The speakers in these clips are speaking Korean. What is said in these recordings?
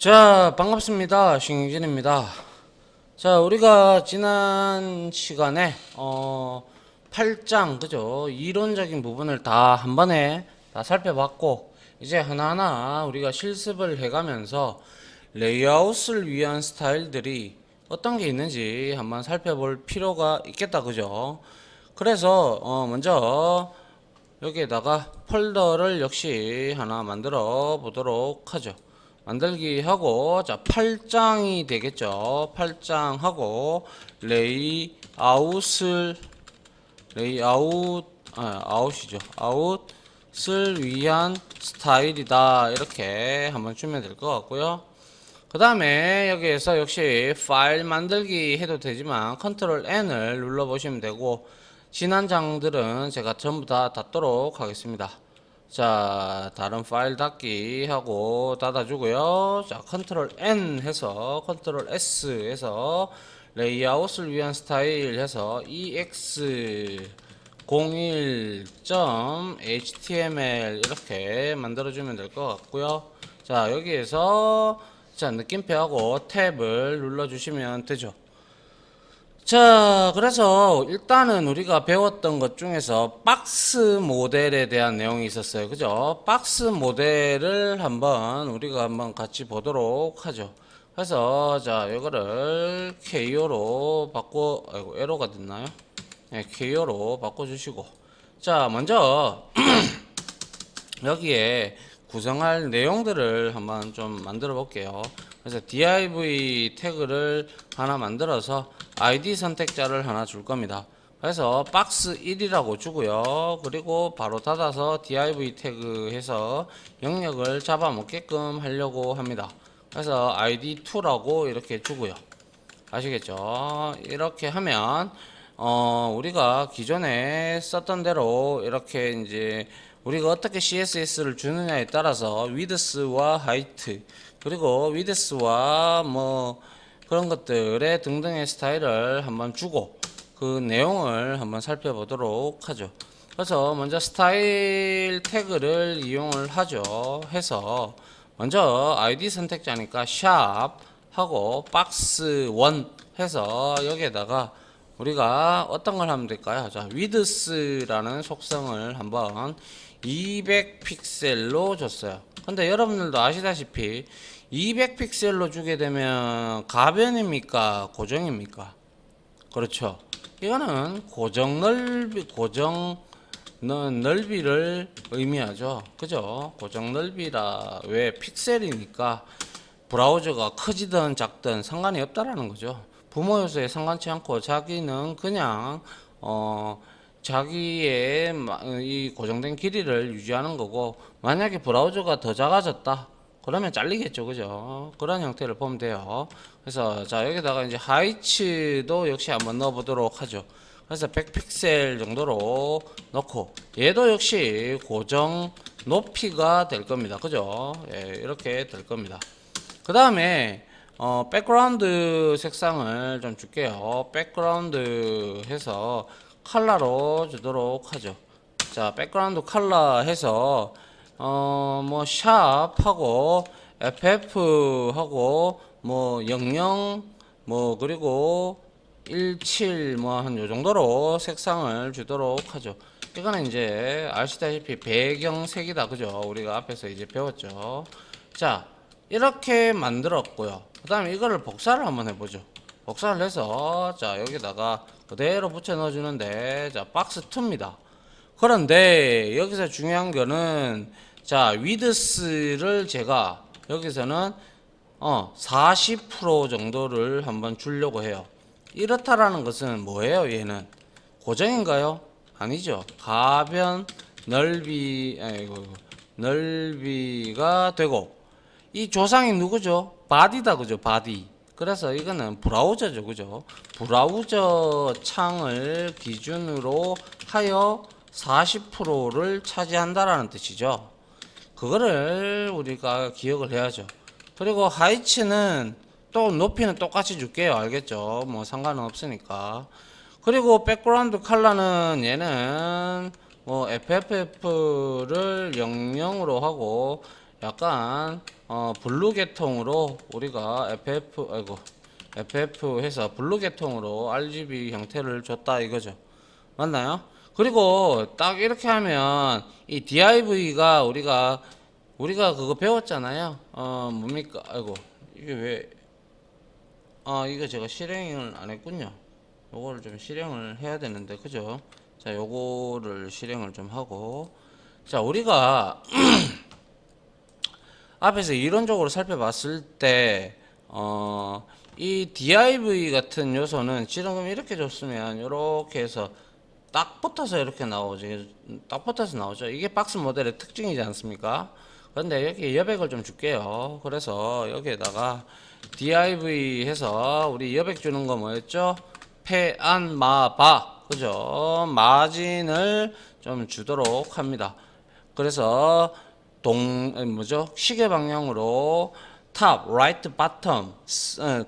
자, 반갑습니다. 신경진입니다. 자, 우리가 지난 시간에 8장 그죠? 이론적인 부분을 다 한 번에 다 살펴봤고, 이제 하나하나 우리가 실습을 해가면서 레이아웃을 위한 스타일들이 어떤 게 있는지 한번 살펴볼 필요가 있겠다, 그죠? 그래서 먼저 여기에다가 폴더를 역시 하나 만들어 보도록 하죠. 만들기 하고, 자, 8장이 되겠죠. 8장 하고, 아웃이죠. 아웃을 위한 스타일이다. 이렇게 한번 주면 될 것 같고요. 그 다음에 여기에서 역시 파일 만들기 해도 되지만 컨트롤 N을 눌러 보시면 되고, 지난 장들은 제가 전부 다 닫도록 하겠습니다. 자, 다른 파일 닫기 하고 닫아주고요. 자, 컨트롤 N 해서 컨트롤 S 해서 레이아웃을 위한 스타일 해서 ex01.html 이렇게 만들어주면 될 것 같고요. 자, 여기에서 자, 느낌표하고 탭을 눌러주시면 되죠. 자, 그래서 일단은 우리가 배웠던 것 중에서 박스 모델에 대한 내용이 있었어요. 그죠? 박스 모델을 우리가 한번 같이 보도록 하죠. 그래서 자, 이거를 KO로 아이고, 에러가 됐나요? 네, KO로 바꿔주시고. 자, 먼저 여기에 구성할 내용들을 한번 좀 만들어 볼게요. 그래서 div 태그를 하나 만들어서 id 선택자를 하나 줄 겁니다. 그래서 박스 1이라고 주고요. 그리고 바로 닫아서 div 태그 해서 영역을 잡아먹게끔 하려고 합니다. 그래서 id2라고 이렇게 주고요. 아시겠죠? 이렇게 하면 우리가 기존에 썼던 대로 이렇게 이제 우리가 어떻게 CSS를 주느냐에 따라서 width와 height 그리고 width와 뭐 그런 것들의 등등의 스타일을 한번 주고 그 내용을 한번 살펴보도록 하죠. 그래서 먼저 스타일 태그를 이용을 하죠. 해서 먼저 id 선택자니까 샵 하고 박스 1 해서 여기에다가 우리가 어떤 걸 하면 될까요? 자, width라는 속성을 한번 200픽셀로 줬어요. 근데 여러분들도 아시다시피 200픽셀로 주게 되면 가변입니까? 고정입니까? 그렇죠. 이거는 고정 넓이를 의미하죠. 그죠? 고정 넓이라 왜 픽셀이니까 브라우저가 크지든 작든 상관이 없다라는 거죠. 부모 요소에 상관치 않고 자기는 그냥 자기의 이 고정된 길이를 유지하는 거고, 만약에 브라우저가 더 작아졌다 그러면 잘리겠죠. 그죠? 그런 형태를 보면 돼요. 그래서 자, 여기다가 이제 하이츠도 역시 한번 넣어 보도록 하죠. 그래서 100픽셀 정도로 넣고, 얘도 역시 고정 높이가 될 겁니다. 그죠? 예, 이렇게 될 겁니다. 그 다음에 백그라운드 색상을 좀 줄게요. 백그라운드 해서 컬러로 주도록 하죠. 자, 백그라운드 컬러 해서 뭐 샵하고 ff하고 뭐 00 뭐 그리고 17 뭐 한 요 정도로 색상을 주도록 하죠. 이거는 이제 아시다시피 배경색이다. 그죠? 우리가 앞에서 이제 배웠죠. 자, 이렇게 만들었고요. 그 다음에 이거를 복사를 한번 해보죠. 복사를 해서 자, 여기다가 그대로 붙여 넣어주는데, 자, 박스 2입니다. 그런데 여기서 중요한 거는 자, 위드스를 제가 여기서는 40% 정도를 한번 주려고 해요. 이렇다라는 것은 뭐예요? 얘는 고정인가요? 아니죠. 가변 넓이가 되고, 이 조상이 누구죠? 바디다. 그죠? 바디. 그래서 이거는 브라우저죠. 그죠? 브라우저 창을 기준으로 하여 40%를 차지한다라는 뜻이죠. 그거를 우리가 기억을 해야죠. 그리고 하이츠는 또 높이는 똑같이 줄게요. 알겠죠? 뭐 상관은 없으니까. 그리고 백그라운드 컬러는 얘는 뭐 FFF를 00으로 하고 약간 블루 계통으로 우리가 FF 해서 블루 계통으로 RGB 형태를 줬다 이거죠. 맞나요? 그리고 딱 이렇게 하면 이 DIV가 우리가 그거 배웠잖아요. 뭡니까? 아이고, 이게 왜, 이거 제가 실행을 안 했군요. 요거를 좀 실행을 해야 되는데, 그죠? 자, 요거를 실행을 좀 하고. 자, 우리가 앞에서 이론적으로 살펴봤을 때, 이 div 같은 요소는 지금 이렇게 줬으면 이렇게 해서 딱 붙어서 이렇게 나오지. 딱 붙어서 나오죠. 이게 박스 모델의 특징이지 않습니까? 그런데 여기 여백을 좀 줄게요. 그래서 여기에다가 div 해서 우리 여백 주는 거 뭐였죠? 페안마바, 그죠? 마진을 좀 주도록 합니다. 그래서 뭐죠? 시계 방향으로 탑, 라이트, 바텀,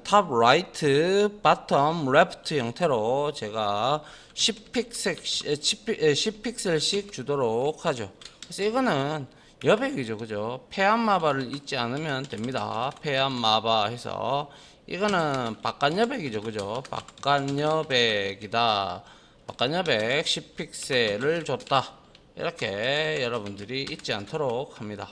탑, 라이트, 바텀, 레프트 형태로 제가 10픽셀씩 주도록 하죠. 그래서 이거는 여백이죠. 그죠? 페안마바를 잊지 않으면 됩니다. 페안마바 해서 이거는 바깥여백이죠. 그죠? 바깥여백이다. 바깥여백 10픽셀을 줬다. 이렇게 여러분들이 잊지 않도록 합니다.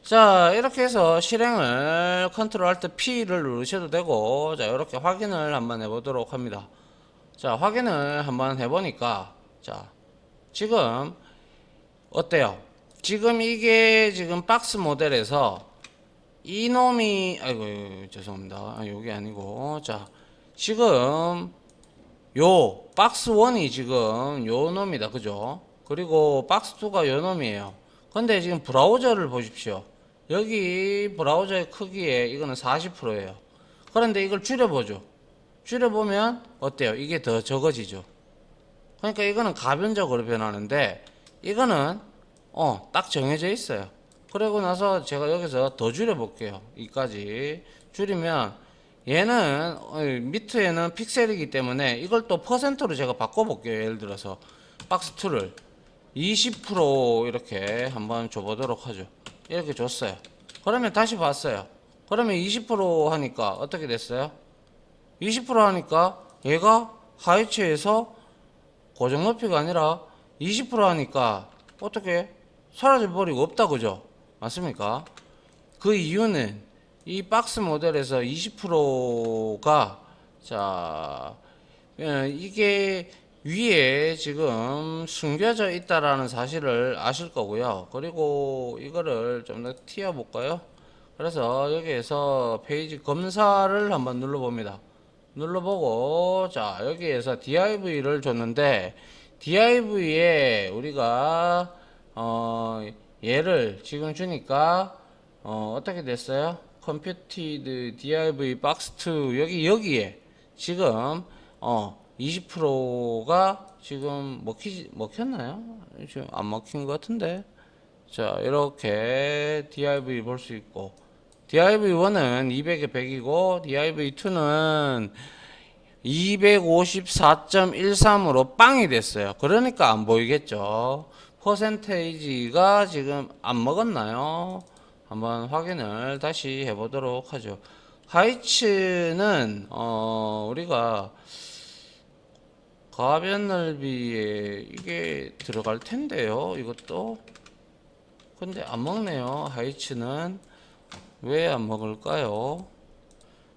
자, 이렇게 해서 실행을 컨트롤 알트 P를 누르셔도 되고, 자, 이렇게 확인을 한번 해보도록 합니다. 자, 확인을 한번 해보니까, 자, 지금 어때요? 지금 이게 지금 박스 모델에서 이놈이, 아이고, 죄송합니다. 요게 아니고, 자, 지금 요 박스 1이 지금 요 놈이다. 그죠? 그리고 박스 2가 요 놈이에요. 근데 지금 브라우저를 보십시오. 여기 브라우저의 크기에 이거는 40%예요. 그런데 이걸 줄여보죠. 줄여보면 어때요? 이게 더 적어지죠. 그러니까 이거는 가변적으로 변하는데 이거는 딱 정해져 있어요. 그러고 나서 제가 여기서 더 줄여볼게요. 이까지 줄이면 얘는 밑에는 픽셀이기 때문에 이걸 또 퍼센트로 제가 바꿔볼게요. 예를 들어서 박스 2를 20% 이렇게 한번 줘보도록 하죠. 이렇게 줬어요. 그러면 다시 봤어요. 그러면 20% 하니까 어떻게 됐어요? 20% 하니까 얘가 하이츠에서 고정 높이가 아니라 20% 하니까 어떻게 사라져 버리고 없다. 그죠? 맞습니까? 그 이유는 이 박스 모델에서 20%가 자 이게 위에 지금 숨겨져 있다라는 사실을 아실 거고요. 그리고 이거를 좀 더 튀어 볼까요? 그래서 여기에서 페이지 검사를 한번 눌러봅니다. 눌러보고 자 여기에서 div를 줬는데 div에 우리가 얘를 지금 주니까 어떻게 됐어요? computed div box 2 여기에 지금 20%가 지금 먹혔나요? 지금 안 먹힌 것 같은데. 자, 이렇게 div 볼 수 있고, div1은 200에 100이고, div2는 254.13으로 빵이 됐어요. 그러니까 안 보이겠죠. 퍼센테이지가 지금 안 먹었나요? 한번 확인을 다시 해보도록 하죠. 하이츠는 우리가 가변 넓이에 이게 들어갈 텐데요. 이것도 근데 안 먹네요. 하이츠는 왜 안 먹을까요?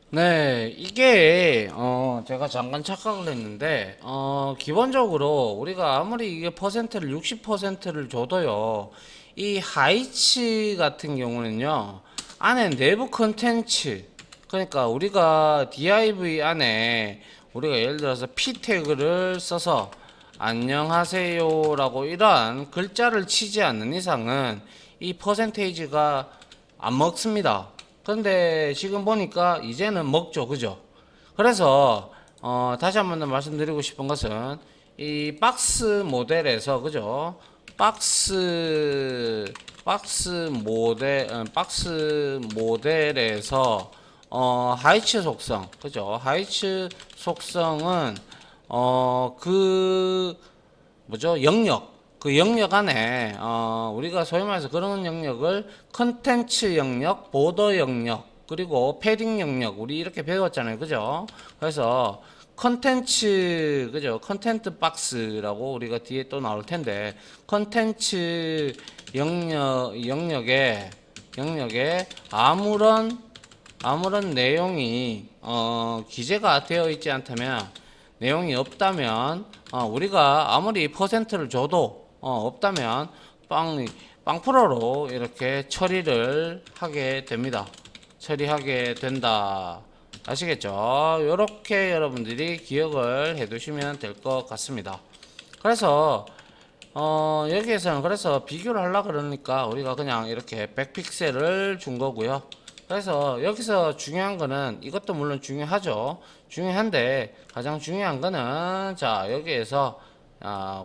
네, 이게 제가 잠깐 착각을 했는데 기본적으로 우리가 아무리 이게 퍼센트를 60%를 줘도요. 이 하이츠 같은 경우는요. 안에 내부 컨텐츠 그러니까 우리가 div 안에 우리가 예를 들어서 p 태그를 써서 안녕하세요 라고 이러한 글자를 치지 않는 이상은 이 퍼센테이지가 안 먹습니다. 근데 지금 보니까 이제는 먹죠. 그죠? 그래서 다시 한번 더 말씀드리고 싶은 것은 이 박스 모델에서 그죠? 박스 모델에서 하이츠 속성 그죠? 하이츠 속성은 그 뭐죠? 영역 그 영역 안에 우리가 소위 말해서 그런 영역을 컨텐츠 영역, 보더 영역, 그리고 패딩 영역 우리 이렇게 배웠잖아요, 그죠? 그래서 컨텐츠 그죠? 컨텐트 박스라고 우리가 뒤에 또 나올 텐데 컨텐츠 영역에 아무런 내용이 기재가 되어 있지 않다면 내용이 없다면 우리가 아무리 퍼센트를 줘도 없다면 빵프로로 이렇게 처리를 하게 됩니다. 처리하게 된다. 아시겠죠? 이렇게 여러분들이 기억을 해 두시면 될 것 같습니다. 그래서 여기에서는 그래서 비교를 하려고 그러니까 우리가 그냥 이렇게 100픽셀을 준 거고요. 그래서 여기서 중요한 거는 이것도 물론 중요하죠. 중요한데 가장 중요한 거는 자 여기에서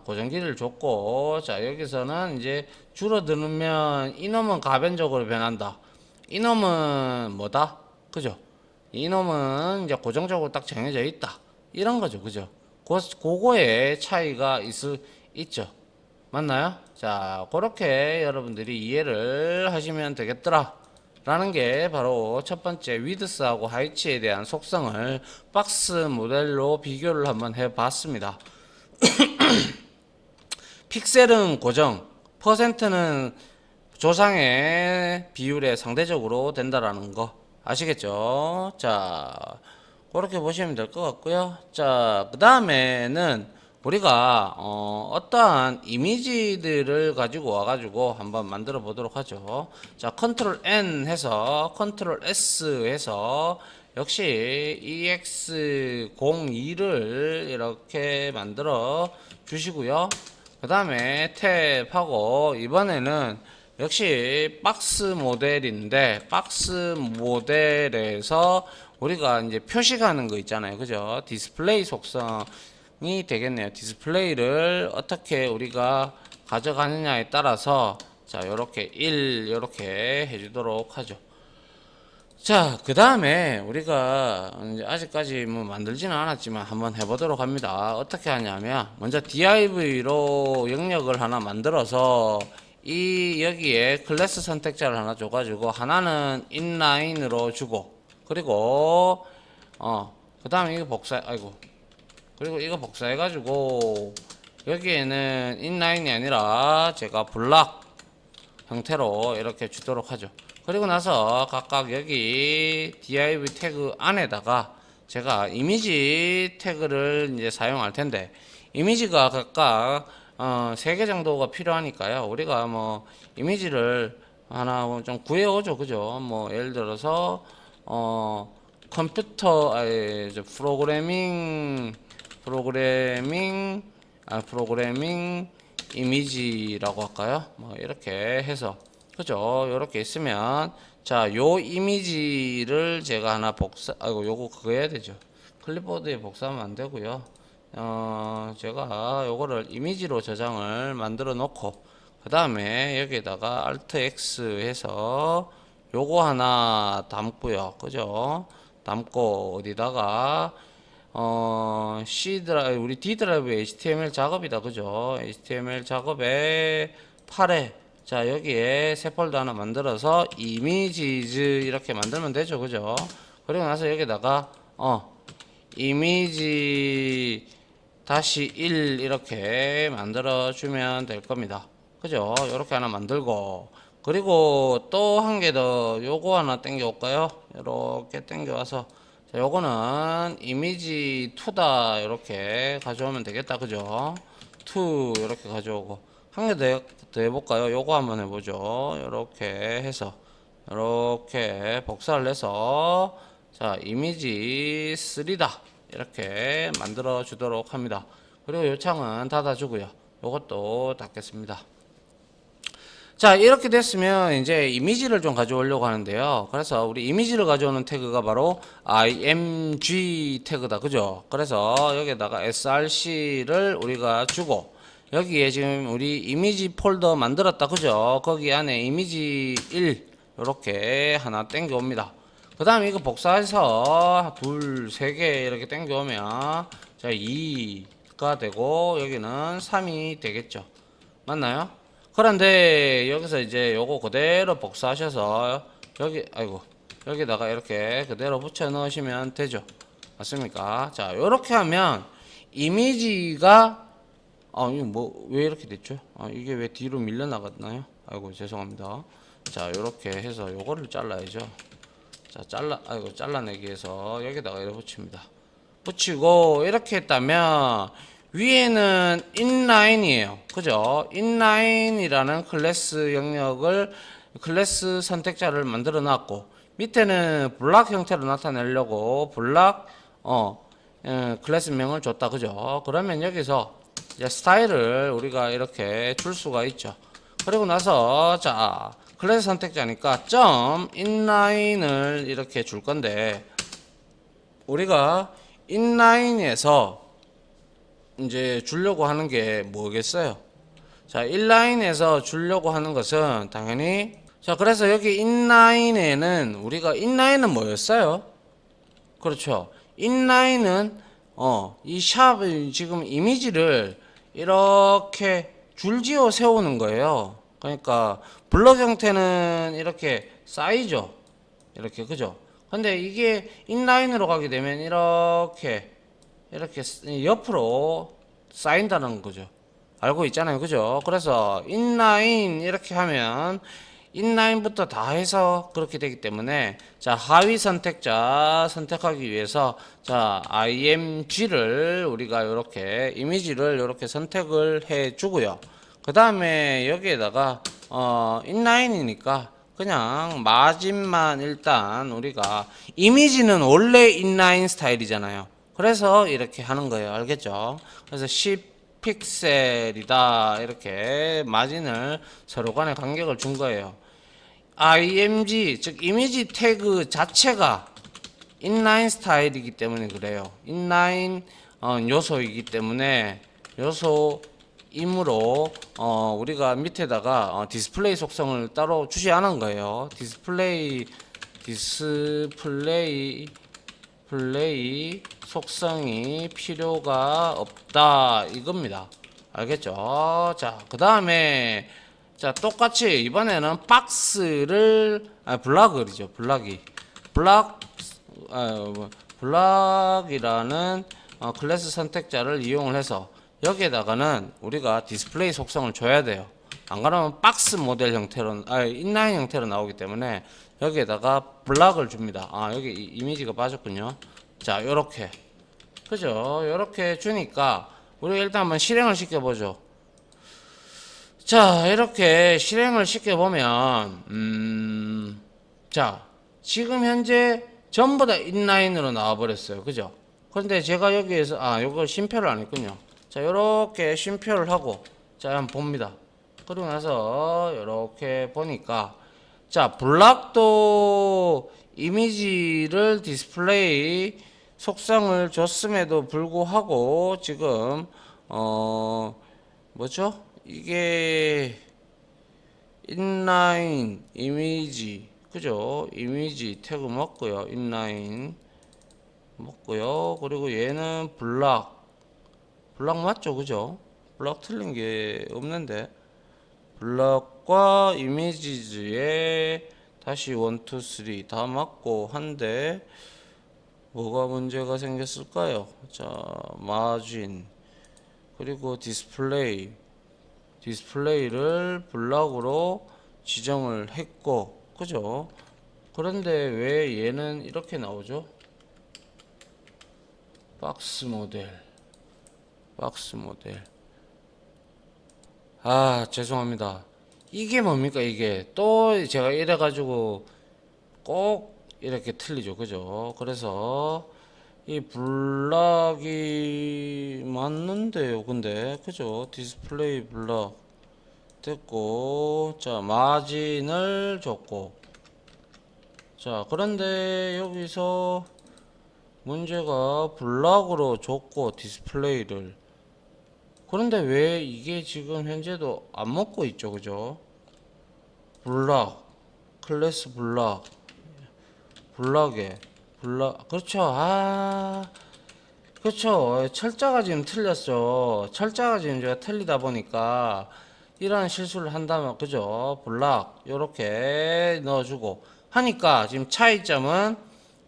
고정길이를 줬고 자 여기서는 이제 줄어들면 이놈은 가변적으로 변한다. 이놈은 뭐다? 그죠? 이놈은 이제 고정적으로 딱 정해져 있다. 이런 거죠. 그죠? 그거에 차이가 있죠. 맞나요? 자, 그렇게 여러분들이 이해를 하시면 되겠더라. 라는 게 바로 첫 번째 위드스하고 하이츠에 대한 속성을 박스 모델로 비교를 한번 해 봤습니다. 픽셀은 고정, 퍼센트는 조상의 비율에 상대적으로 된다라는 거 아시겠죠? 자, 그렇게 보시면 될 것 같고요. 자, 그 다음에는 우리가 어떠한 이미지들을 가지고 와가지고 한번 만들어 보도록 하죠. 자, 컨트롤 N 해서 컨트롤 S 해서 역시 EX02를 이렇게 만들어 주시고요. 그 다음에 탭하고 이번에는 역시 박스 모델인데 박스 모델에서 우리가 이제 표시하는 거 있잖아요. 그죠? 디스플레이 속성이 되겠네요. 디스플레이를 어떻게 우리가 가져가느냐에 따라서 자, 요렇게 1 요렇게 해 주도록 하죠. 자, 그 다음에 우리가 이제 아직까지 뭐 만들지는 않았지만 한번 해보도록 합니다. 어떻게 하냐면 먼저 div로 영역을 하나 만들어서 여기에 클래스 선택자를 하나 줘가지고 하나는 inline으로 주고 그리고 그 다음에 이거 그리고 이거 복사해가지고 여기에는 inline이 아니라 제가 블락 형태로 이렇게 주도록 하죠. 그리고 나서 각각 여기 div 태그 안에다가 제가 이미지 태그를 이제 사용할 텐데 이미지가 각각 3개 정도가 필요하니까요. 우리가 뭐 이미지를 하나 좀 구해오죠. 그죠? 뭐 예를 들어서 프로그래밍 이미지라고 할까요? 뭐 이렇게 해서 그죠? 이렇게 있으면 자, 요 이미지를 제가 하나 요거 그거 해야 되죠. 클립보드에 복사하면 안 되고요. 제가 요거를 이미지로 저장을 만들어 놓고 그 다음에 여기에다가 Alt X 해서 요거 하나 담고요. 그죠? 담고 어디다가 C 드라이브 우리 D 드라이브 HTML 작업이다. 그죠? HTML 작업에 8에 자, 여기에 새 폴더 하나 만들어서 이미지즈 이렇게 만들면 되죠. 그죠? 그리고 나서 여기다가 이미지 다시 1 이렇게 만들어 주면 될 겁니다. 그죠? 이렇게 하나 만들고 그리고 또 한 개 더 요거 하나 땡겨 올까요? 이렇게 땡겨 와서 자, 요거는 이미지 2다 이렇게 가져오면 되겠다. 그죠? 2 이렇게 가져오고 한 개 더 해볼까요? 요거 한번 해보죠. 이렇게 해서 이렇게 복사를 해서 자, 이미지 3다 이렇게 만들어 주도록 합니다. 그리고 요 창은 닫아 주고요. 요것도 닫겠습니다. 자, 이렇게 됐으면 이제 이미지를 좀 가져오려고 하는데요. 그래서 우리 이미지를 가져오는 태그가 바로 img 태그다. 그죠? 그래서 여기에다가 src를 우리가 주고 여기에 지금 우리 이미지 폴더 만들었다. 그죠? 거기 안에 이미지 1 이렇게 하나 땡겨 옵니다. 그 다음에 이거 복사해서 2, 3개 이렇게 땡겨 오면 자, 2가 되고 여기는 3이 되겠죠. 맞나요? 그런데 여기서 이제 요거 그대로 복사하셔서 여기 아이고 여기다가 이렇게 그대로 붙여 넣으시면 되죠. 맞습니까? 자, 요렇게 하면 이미지가 이거 뭐 왜 이렇게 됐죠? 이게 왜 뒤로 밀려 나갔나요? 아이고 죄송합니다. 자, 요렇게 해서 요거를 잘라야죠. 자, 잘라내기 위해서 여기다가 이렇게 붙입니다. 붙이고 이렇게 했다면 위에는 inline이에요. 그죠? inline이라는 클래스 영역을 클래스 선택자를 만들어 놨고 밑에는 블락 형태로 나타내려고 블락 클래스명을 줬다. 그죠? 그러면 여기서 이제 스타일을 우리가 이렇게 줄 수가 있죠. 그리고 나서 자 클래스 선택자니까 점 inline을 이렇게 줄 건데 우리가 인라인에서 이제 주려고 하는 게 뭐겠어요? 자, 인라인에서 주려고 하는 것은 당연히 자, 그래서 여기 인라인에는 우리가 인라인은 뭐였어요? 그렇죠. 인라인은 이 샵 지금 이미지를 이렇게 줄지어 세우는 거예요. 그러니까 블럭 형태는 이렇게 쌓이죠. 이렇게 그죠? 근데 이게 인라인으로 가게 되면 이렇게 옆으로 쌓인다는 거죠. 알고 있잖아요. 그죠? 그래서 인라인 이렇게 하면 인라인부터 다 해서 그렇게 되기 때문에 자, 하위 선택자 선택하기 위해서 자, img를 우리가 이렇게 이미지를 이렇게 선택을 해 주고요. 그 다음에 여기에다가 인라인이니까 그냥 마진만 일단 우리가 이미지는 원래 인라인 스타일이잖아요. 그래서 이렇게 하는 거예요. 알겠죠? 그래서 10 픽셀이다 이렇게 마진을 서로 간에 간격을 준 거예요. img 즉 이미지 태그 자체가 인라인 스타일이기 때문에 그래요. 인라인 요소이기 때문에 요소이므로 우리가 밑에다가 디스플레이 속성을 따로 주지 않은 거예요. 디스플레이 속성이 필요가 없다 이겁니다. 알겠죠? 자, 그 다음에 자, 똑같이 이번에는 박스를 블락이죠. 블락이라는 클래스 선택자를 이용을 해서 여기에다가는 우리가 디스플레이 속성을 줘야 돼요. 안 그러면 박스 모델 형태로 인라인 형태로 나오기 때문에 여기에다가 블락을 줍니다. 여기 이미지가 빠졌군요. 자, 요렇게 그죠? 요렇게 주니까 우리 일단 한번 실행을 시켜보죠. 자, 이렇게 실행을 시켜보면 자, 지금 현재 전부 다 인라인으로 나와버렸어요. 그죠? 그런데 제가 여기에서 요걸 쉼표를 안 했군요. 자, 요렇게 쉼표를 하고 자, 한번 봅니다. 그리고 나서 요렇게 보니까 자, 블락도 이미지를 디스플레이 속성을 줬음에도 불구하고 지금 뭐죠? 이게 인라인 이미지 그죠? 이미지 태그 먹고요. 인라인 먹고요. 그리고 얘는 블락 맞죠? 그죠? 블락 틀린 게 없는데 블락과 이미지즈에 다시 1, 2, 3 다 맞고 한데 뭐가 문제가 생겼을까요? 자, 마진 그리고 디스플레이를 블락으로 지정을 했고 그죠? 그런데 왜 얘는 이렇게 나오죠? 박스 모델 죄송합니다. 이게 뭡니까? 이게 또 제가 이래가지고 꼭 이렇게 틀리죠. 그죠? 그래서 이 블락이 맞는데요. 근데 그죠? 디스플레이 블락 됐고 자, 마진을 줬고 자, 그런데 여기서 문제가 블락으로 줬고 디스플레이를 그런데 왜 이게 지금 현재도 안 먹고 있죠. 그죠? 클래스 블락 그렇죠. 그렇죠. 철자가 지금 틀렸죠. 철자가 지금 제가 틀리다 보니까 이런 실수를 한다면 그죠? 블락 요렇게 넣어주고 하니까 지금 차이점은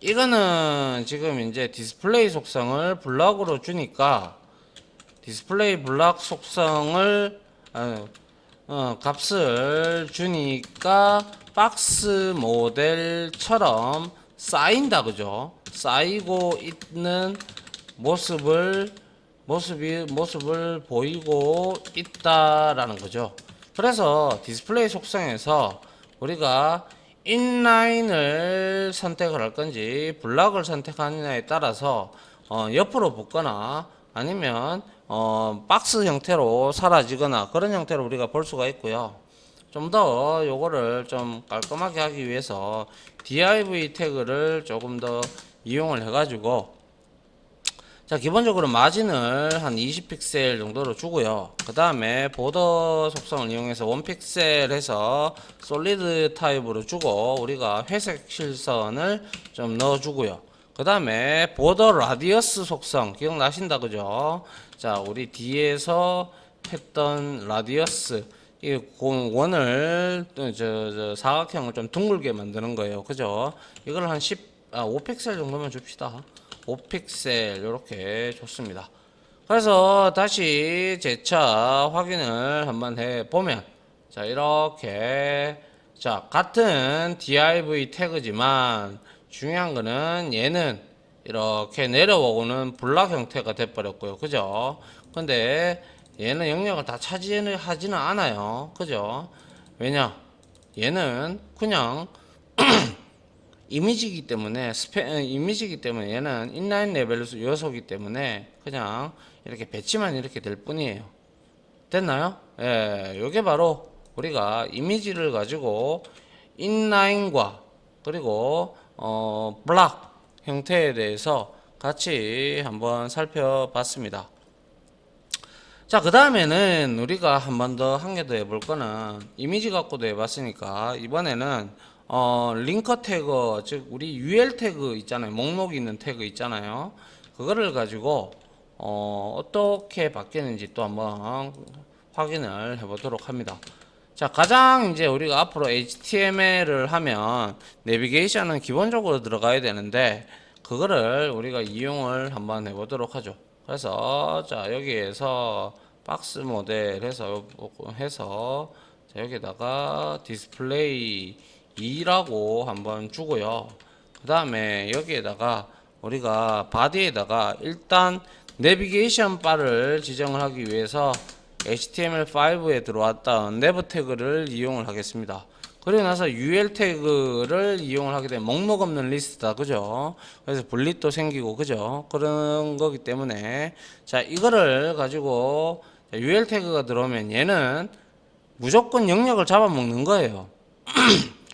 이거는 지금 이제 디스플레이 속성을 블락으로 주니까 디스플레이 블락 속성을 값을 주니까 박스 모델처럼 쌓인다 그죠? 쌓이고 있는 모습을 보이고 있다라는 거죠. 그래서 디스플레이 속성에서 우리가 인라인을 선택을 할 건지 블락을 선택하느냐에 따라서 옆으로 붙거나 아니면 박스 형태로 사라지거나 그런 형태로 우리가 볼 수가 있고요. 좀 더 요거를 좀 깔끔하게 하기 위해서 div 태그를 조금 더 이용을 해가지고 자 기본적으로 마진을 한 20픽셀 정도로 주고요. 그 다음에 보더 속성을 이용해서 1픽셀 해서 솔리드 타입으로 주고 우리가 회색 실선을 좀 넣어주고요. 그 다음에 보더 라디어스 속성 기억나신다 그죠? 자 우리 뒤에서 했던 라디어스 이 원을 사각형을 좀 둥글게 만드는 거예요. 그죠? 이걸 한 5픽셀 정도만 줍시다. 5픽셀 이렇게 줬습니다. 그래서 다시 재차 확인을 한번 해보면 자 이렇게 자 같은 div 태그지만 중요한 거는 얘는 이렇게 내려오고는 블락 형태가 돼버렸고요. 그죠? 근데 얘는 영역을 다 차지하지는 않아요. 그죠? 왜냐? 얘는 그냥 이미지이기 때문에 얘는 인라인 레벨 요소이기 때문에 그냥 이렇게 배치만 이렇게 될 뿐이에요. 됐나요? 예, 요게 바로 우리가 이미지를 가지고 인라인과 그리고 블락 형태에 대해서 같이 한번 살펴봤습니다. 자, 그 다음에는 우리가 한 번 더 한 개 더 해볼 거는 이미지 갖고도 해봤으니까 이번에는 링커 태그, 즉 우리 UL 태그 있잖아요. 목록이 있는 태그 있잖아요. 그거를 가지고 어떻게 바뀌는지 또 한번 확인을 해보도록 합니다. 자, 가장 이제 우리가 앞으로 HTML을 하면 내비게이션은 기본적으로 들어가야 되는데 그거를 우리가 이용을 한번 해보도록 하죠. 그래서 자 여기에서 박스 모델 해서 자 여기다가 디스플레이 2라고 한번 주고요. 그 다음에 여기에다가 우리가 바디에다가 일단 내비게이션 바를 지정을 하기 위해서 HTML5에 들어왔던 nev 태그를 이용을 하겠습니다. 그리고 나서 UL 태그를 이용을 하게 되면 목록 없는 리스트다. 그죠? 그래서 분리도 생기고, 그죠? 그런 거기 때문에 자, 이거를 가지고 UL 태그가 들어오면 얘는 무조건 영역을 잡아먹는 거예요.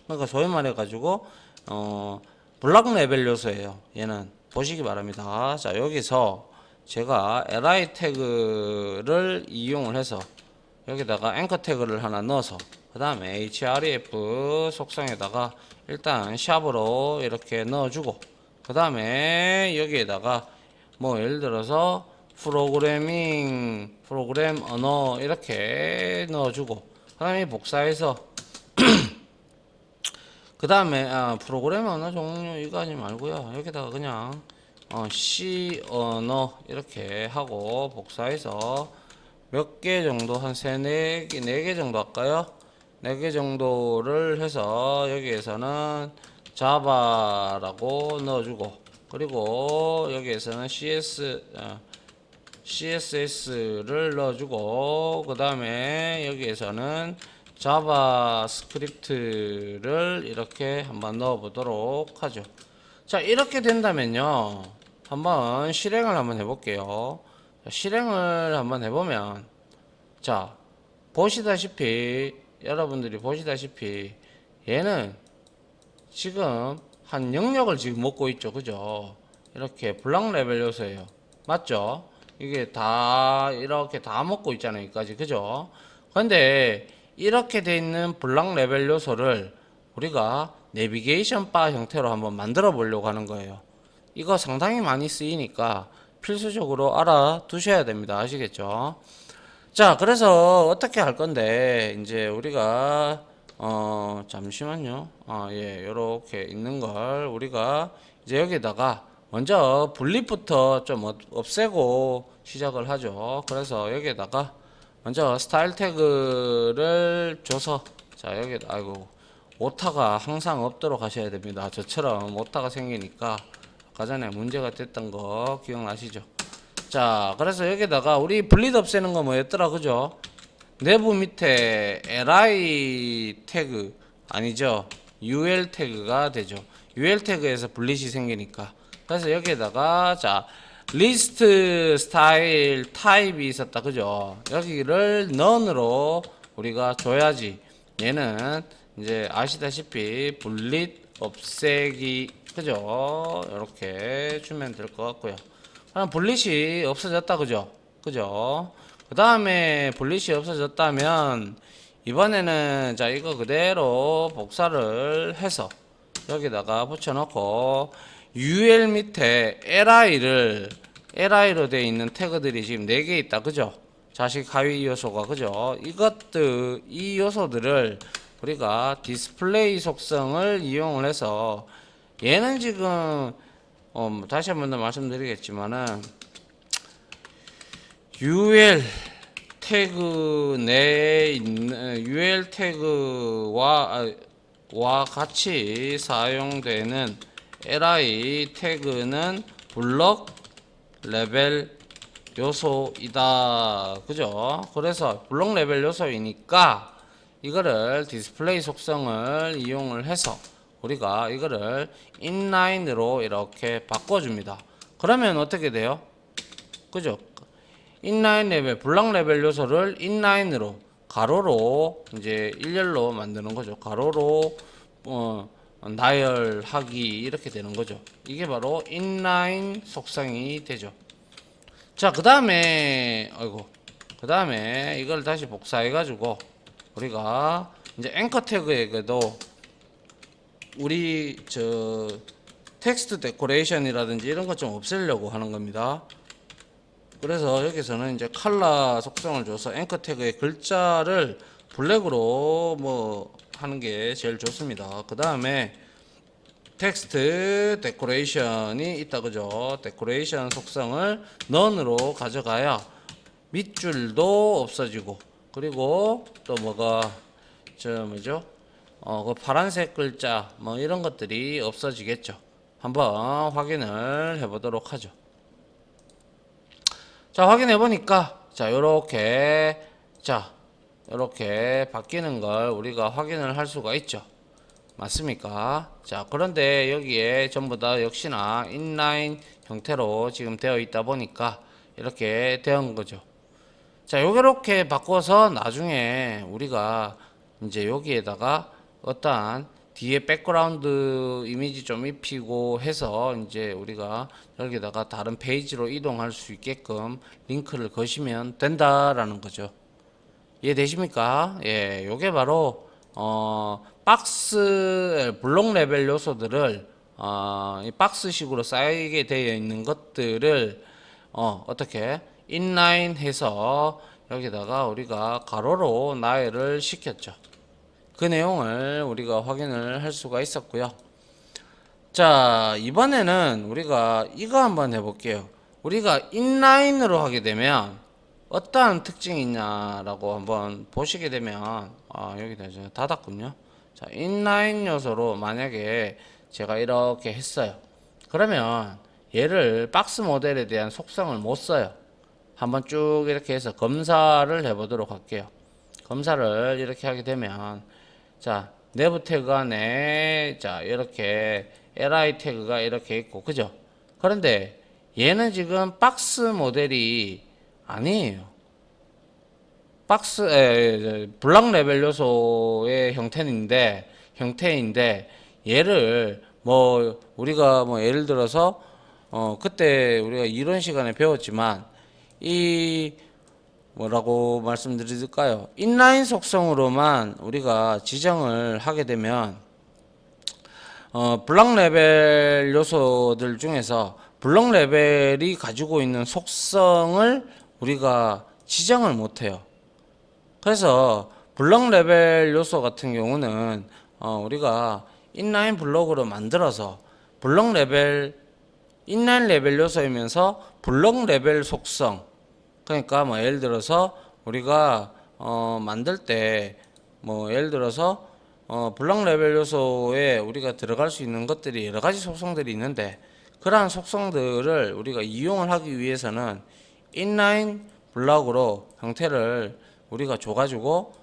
그러니까 소위 말해가지고 블락 레벨 요소예요. 얘는 보시기 바랍니다. 자, 여기서 제가 li 태그를 이용을 해서 여기다가 앵커 태그를 하나 넣어서 그 다음에 href 속성에다가 일단 샵으로 이렇게 넣어주고 그 다음에 여기에다가 뭐 예를 들어서 프로그램 언어 이렇게 넣어주고 그 다음에 복사해서 그 다음에 프로그램 언어 종류 이거 하지 말고요. 여기다가 그냥 C 언어 이렇게 하고 복사해서 몇 개 정도 한 4개 정도 할까요? 4개 정도를 해서 여기에서는 자바라고 넣어주고 그리고 여기에서는 CSS를 넣어주고 그 다음에 여기에서는 자바스크립트를 이렇게 한번 넣어 보도록 하죠. 자, 이렇게 된다면요 한번 실행을 한번 해볼게요. 실행을 한번 해보면 자 여러분들이 보시다시피 얘는 지금 한 영역을 지금 먹고 있죠. 그죠? 이렇게 블락 레벨 요소예요. 맞죠? 이게 다 이렇게 다 먹고 있잖아요. 여기까지. 그죠? 근데 이렇게 돼 있는 블락 레벨 요소를 우리가 내비게이션 바 형태로 한번 만들어 보려고 하는 거예요. 이거 상당히 많이 쓰이니까 필수적으로 알아두셔야 됩니다. 아시겠죠? 자, 그래서 어떻게 할 건데, 이제 우리가, 잠시만요. 예, 요렇게 있는 걸 우리가 이제 여기다가 먼저 분립부터 좀 없애고 시작을 하죠. 그래서 여기에다가 먼저 스타일 태그를 줘서, 자, 여기다, 아이고, 오타가 항상 없도록 하셔야 됩니다. 저처럼 오타가 생기니까 아까 전에 문제가 됐던 거 기억나시죠? 자, 그래서 여기다가 우리 분리도 없애는 거 뭐였더라, 그죠? 내부 밑에 li 태그 아니죠? ul 태그가 되죠. ul 태그에서 분리시 생기니까. 그래서 여기에다가 자 리스트 스타일 타입이 있었다, 그죠? 여기를 none으로 우리가 줘야지. 얘는 이제 아시다시피 분릿 없애기, 그죠? 이렇게 주면 될 것 같고요. 그럼 분릿이 없어졌다, 그죠? 그죠? 그 다음에 분릿이 없어졌다면 이번에는 자 이거 그대로 복사를 해서 여기다가 붙여놓고 ul 밑에 li로 되어 있는 태그들이 지금 4개 있다, 그죠? 자식 하위 요소가, 그죠? 이 요소들을 우리가 디스플레이 속성을 이용을 해서 얘는 지금 다시 한 번 더 말씀드리겠지만은 ul 태그 내에 있는 ul 태그와 같이 사용되는 li 태그는 블록 레벨 요소이다, 그죠? 그래서 블록 레벨 요소이니까 이거를 디스플레이 속성을 이용을 해서 우리가 이거를 inline으로 이렇게 바꿔줍니다. 그러면 어떻게 돼요? 그죠? inline 레벨, 블록 레벨 요소를 inline으로 가로로 이제 일렬로 만드는 거죠. 가로로 나열하기 이렇게 되는 거죠. 이게 바로 inline 속성이 되죠. 자, 그 다음에 이걸 다시 복사해 가지고 우리가 이제 앵커 태그에도 우리 텍스트 데코레이션이라든지 이런 것 좀 없애려고 하는 겁니다. 그래서 여기서는 이제 컬러 속성을 줘서 앵커 태그의 글자를 블랙으로 뭐 하는 게 제일 좋습니다. 그 다음에 텍스트 데코레이션이 있다, 그죠? 데코레이션 속성을 none으로 가져가야 밑줄도 없어지고, 그리고 또 뭐가 뭐죠? 그 파란색 글자 뭐 이런 것들이 없어지겠죠. 한번 확인을 해보도록 하죠. 자, 확인해 보니까 요렇게 바뀌는 걸 우리가 확인을 할 수가 있죠. 맞습니까? 자, 그런데 여기에 전부 다 역시나 인라인 형태로 지금 되어 있다 보니까 이렇게 되는 거죠. 자, 요렇게 바꿔서 나중에 우리가 이제 여기에다가 어떠한 뒤에 백그라운드 이미지 좀 입히고 해서 이제 우리가 여기다가 다른 페이지로 이동할 수 있게끔 링크를 거시면 된다라는 거죠. 이해되십니까? 예, 요게 바로 블록 레벨 요소들을 이 박스식으로 쌓이게 되어 있는 것들을 어떻게 인라인 해서 여기다가 우리가 가로로 나열을 시켰죠. 그 내용을 우리가 확인을 할 수가 있었고요. 자, 이번에는 우리가 이거 한번 해볼게요. 우리가 인라인으로 하게 되면 어떠한 특징이 있냐라고 한번 보시게 되면 여기다 제가 닫았군요. 자, 인라인 요소로 만약에 제가 이렇게 했어요. 그러면 얘를 박스 모델에 대한 속성을 못 써요. 한번 쭉 이렇게 해서 검사를 해보도록 할게요. 검사를 이렇게 하게 되면 자, 내부 태그 안에 자 이렇게 li 태그가 이렇게 있고, 그죠? 그런데 얘는 지금 박스 모델이 아니에요. 블록 레벨 요소의 형태인데 얘를 뭐 우리가 뭐 예를 들어서 그때 우리가 이론 시간에 배웠지만 이 뭐라고 말씀드릴까요? 인라인 속성으로만 우리가 지정을 하게 되면 블록 레벨 요소들 중에서 블록 레벨이 가지고 있는 속성을 우리가 지정을 못해요. 그래서 블럭 레벨 요소 같은 경우는 우리가 인라인 블럭으로 만들어서 블럭 레벨 인라인 레벨 요소이면서 블럭 레벨 속성, 그러니까 뭐 예를 들어서 우리가 만들 때 뭐 예를 들어서 블럭 레벨 요소에 우리가 들어갈 수 있는 것들이 여러 가지 속성들이 있는데, 그러한 속성들을 우리가 이용을 하기 위해서는 인라인 블럭으로 형태를 우리가 줘가지고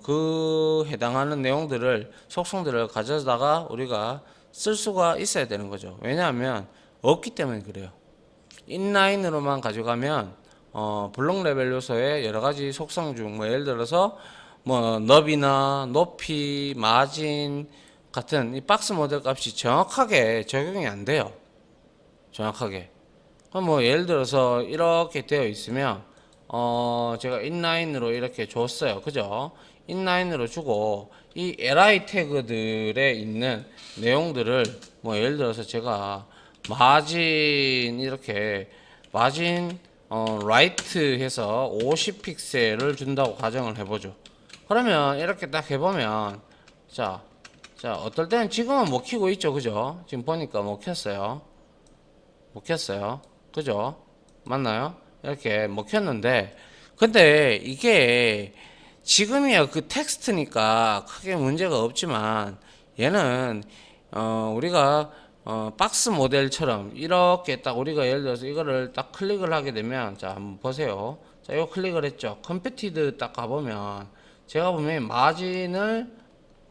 그 해당하는 내용들을 속성들을 가져다가 우리가 쓸 수가 있어야 되는 거죠. 왜냐하면 없기 때문에 그래요. 인라인으로만 가져가면 블록 레벨 요소의 여러 가지 속성 중 뭐 예를 들어서 뭐 너비나 높이, 마진 같은 이 박스 모델 값이 정확하게 적용이 안 돼요. 정확하게. 그럼 뭐 예를 들어서 이렇게 되어 있으면 제가 인라인으로 이렇게 줬어요. 그죠? 인라인으로 주고 이 li 태그들에 있는 내용들을 뭐 예를 들어서 제가 마진 이렇게 마진 라이트 해서 50 픽셀을 준다고 가정을 해보죠. 그러면 이렇게 딱 해보면 자 어떨 때는 지금은 못 키고 있죠. 그죠? 지금 보니까 못 켰어요. 못 켰어요. 그죠? 맞나요? 이렇게 못 켰는데, 근데 이게 지금이야 그 텍스트니까 크게 문제가 없지만, 얘는 우리가 박스 모델처럼 이렇게 딱 우리가 예를 들어서 이거를 딱 클릭을 하게 되면, 자 한번 보세요. 자 이거 클릭을 했죠. 컴패티드 딱 가보면 제가 보면 마진을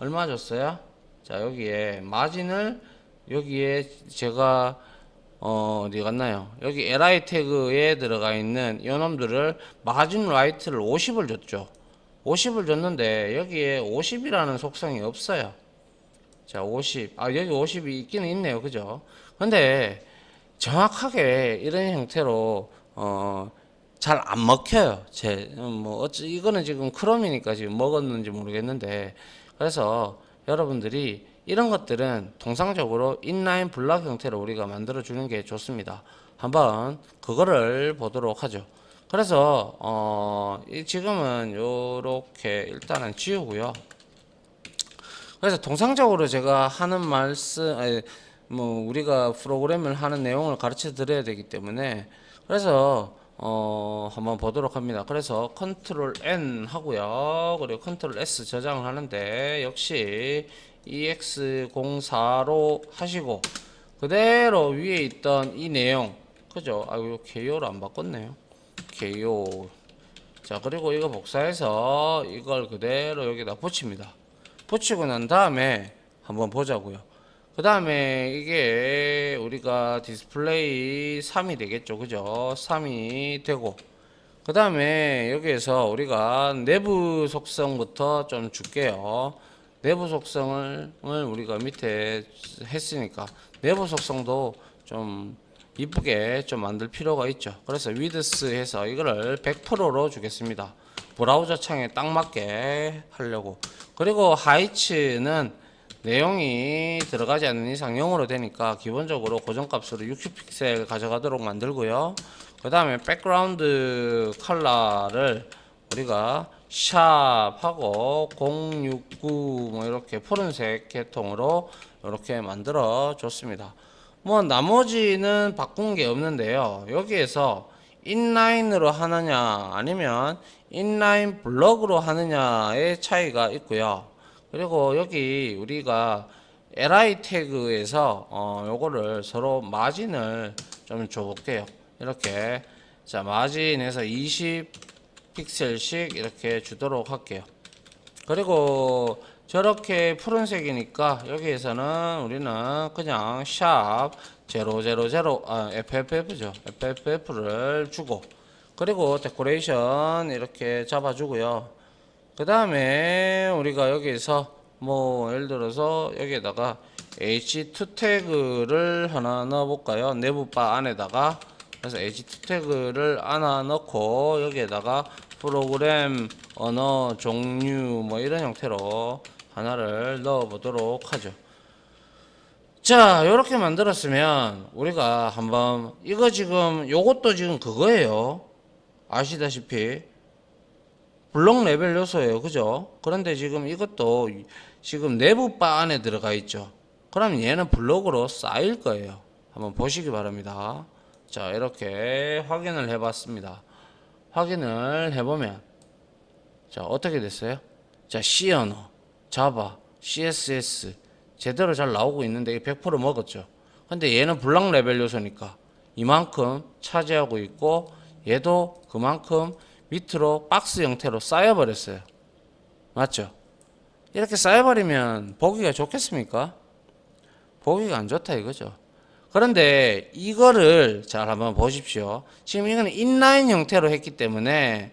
얼마 줬어요? 자 여기에 마진을 여기에 제가 어디 갔나요? 여기 li 태그에 들어가 있는 이놈들을 마진 라이트를 50을 줬죠. 50을 줬는데 여기에 50이라는 속성이 없어요. 자 50, 여기 50이 있기는 있네요. 그죠? 근데 정확하게 이런 형태로 잘 안 먹혀요. 이거는 지금 크롬이니까 지금 먹었는지 모르겠는데, 그래서 여러분들이 이런 것들은 통상적으로 인라인 블락 형태로 우리가 만들어 주는 게 좋습니다. 한번 그거를 보도록 하죠. 그래서 지금은 요렇게 일단은 지우고요. 그래서 통상적으로 제가 하는 말씀, 뭐 우리가 프로그램을 하는 내용을 가르쳐 드려야 되기 때문에, 그래서 한번 보도록 합니다. 그래서 컨트롤 N 하고요. 그리고 컨트롤 S 저장을 하는데, 역시 EX04로 하시고, 그대로 위에 있던 이 내용, 그죠? 아이고, KO를 안 바꿨네요. KO. 자, 그리고 이거 복사해서 이걸 그대로 여기다 붙입니다. 붙이고 난 다음에 한번 보자고요. 그 다음에 이게 우리가 디스플레이 3이 되겠죠. 그죠? 3이 되고, 그 다음에 여기에서 우리가 내부 속성부터 좀 줄게요. 내부 속성을 우리가 밑에 했으니까 내부 속성도 좀 이쁘게 좀 만들 필요가 있죠. 그래서 위드스 해서 이거를 100%로 주겠습니다. 브라우저 창에 딱 맞게 하려고. 그리고 하이츠는 내용이 들어가지 않는 이상 0으로 되니까 기본적으로 고정값으로 60픽셀 가져가도록 만들고요. 그 다음에 백그라운드 컬러를 우리가 샵하고 069 뭐 이렇게 푸른색 계통으로 이렇게 만들어 줬습니다. 뭐 나머지는 바꾼 게 없는데요. 여기에서 인라인으로 하느냐 아니면 인라인 블럭으로 하느냐의 차이가 있고요. 그리고 여기 우리가 li 태그에서 요거를 서로 마진을 좀 줘볼게요. 이렇게 자 마진에서 20 픽셀씩 이렇게 주도록 할게요. 그리고 저렇게 푸른색이니까 여기에서는 우리는 그냥 샵 000 FFF죠. FFF를 주고, 그리고 데코레이션 이렇게 잡아주고요. 그 다음에 우리가 여기서 뭐 예를 들어서 여기에다가 H2 태그를 하나 넣어 볼까요? 내부 바 안에다가. 그래서 H2 태그를 하나 넣고 여기에다가 프로그램 언어 종류 뭐 이런 형태로 하나를 넣어 보도록 하죠. 자, 요렇게 만들었으면 우리가 한번 이거 지금 요것도 지금 그거예요. 아시다시피 블록 레벨 요소예요. 그죠? 그런데 지금 이것도 지금 내부 바 안에 들어가 있죠. 그럼 얘는 블록으로 쌓일 거예요. 한번 보시기 바랍니다. 자, 이렇게 확인을 해봤습니다. 확인을 해보면 자, 어떻게 됐어요? 자, C 언어, 자바, CSS 제대로 잘 나오고 있는데 이게 100% 먹었죠. 근데 얘는 블록 레벨 요소니까 이만큼 차지하고 있고 얘도 그만큼 밑으로 박스 형태로 쌓여버렸어요. 맞죠? 이렇게 쌓여버리면 보기가 좋겠습니까? 보기가 안 좋다 이거죠. 그런데 이거를 잘 한번 보십시오. 지금 이거는 인라인 형태로 했기 때문에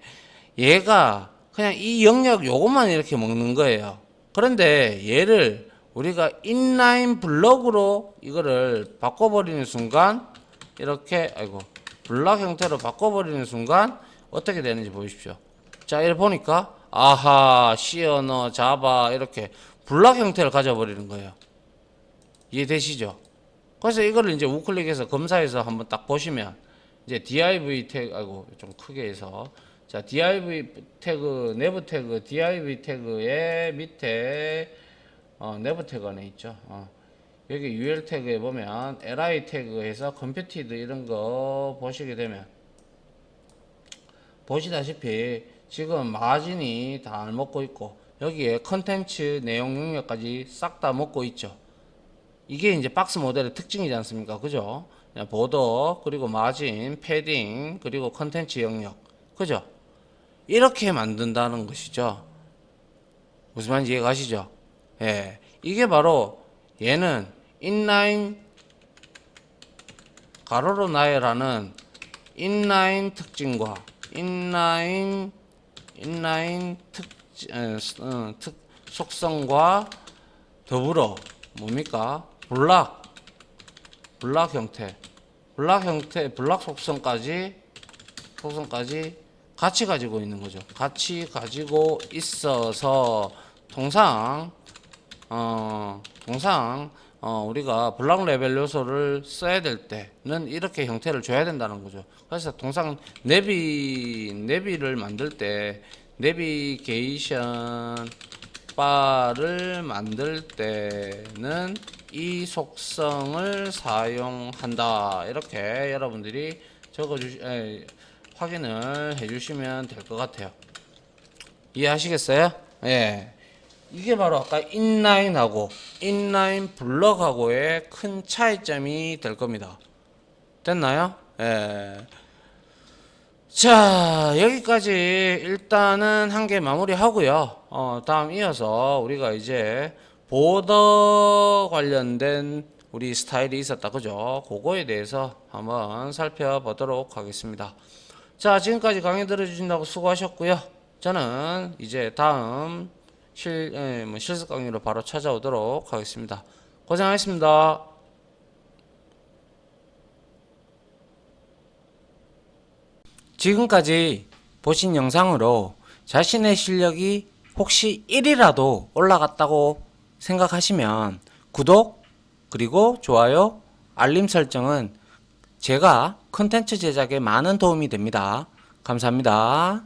얘가 그냥 이 영역 요것만 이렇게 먹는 거예요. 그런데 얘를 우리가 인라인 블럭으로 이거를 바꿔버리는 순간 이렇게 블락 형태로 바꿔버리는 순간 어떻게 되는지 보십시오. 자, 이렇게 보니까 아하, C 언어, 자바 이렇게 블락 형태를 가져버리는 거예요. 이해되시죠? 그래서 이거를 이제 우클릭해서 검사해서 한번 딱 보시면 이제 div 태그 좀 크게 해서 자, div 태그 내부 태그 div 태그의 밑에 내부 태그 안에 있죠. 여기 ul 태그에 보면 li 태그에서 computed 이런 거 보시게 되면 보시다시피 지금 마진이 다 먹고 있고 여기에 컨텐츠 내용 영역까지 싹 다 먹고 있죠. 이게 이제 박스 모델의 특징이지 않습니까? 그죠? 보더, 그리고 마진, 패딩, 그리고 컨텐츠 영역. 그죠? 이렇게 만든다는 것이죠. 무슨 말인지 이해가 가시죠? 예. 이게 바로 얘는 인라인 가로로 나열하는 인라인 특징과 인라인 속성과 더불어 뭡니까? 블락 형태, 블락 속성까지 같이 가지고 있는 거죠. 같이 가지고 있어서 통상 우리가 블락 레벨 요소를 써야 될 때는 이렇게 형태를 줘야 된다는 거죠. 그래서 통상 내비를 만들 때 내비게이션 바를 만들 때는 이 속성을 사용한다. 이렇게 여러분들이 확인을 해주시면 될 것 같아요. 이해하시겠어요? 예. 이게 바로 아까 인라인하고 인라인 블럭하고의 큰 차이점이 될 겁니다. 됐나요? 예. 자, 여기까지 일단은 한 개 마무리 하고요. 다음 이어서 우리가 이제 보더 관련된 우리 스타일이 있었다. 그죠? 그거에 대해서 한번 살펴보도록 하겠습니다. 자, 지금까지 강의 들어주신다고 수고하셨고요. 저는 이제 다음 실습 강의로 바로 찾아오도록 하겠습니다. 고생하셨습니다. 지금까지 보신 영상으로 자신의 실력이 혹시 1이라도 올라갔다고 생각하시면 구독 그리고 좋아요 알림 설정은 제가 컨텐츠 제작에 많은 도움이 됩니다. 감사합니다.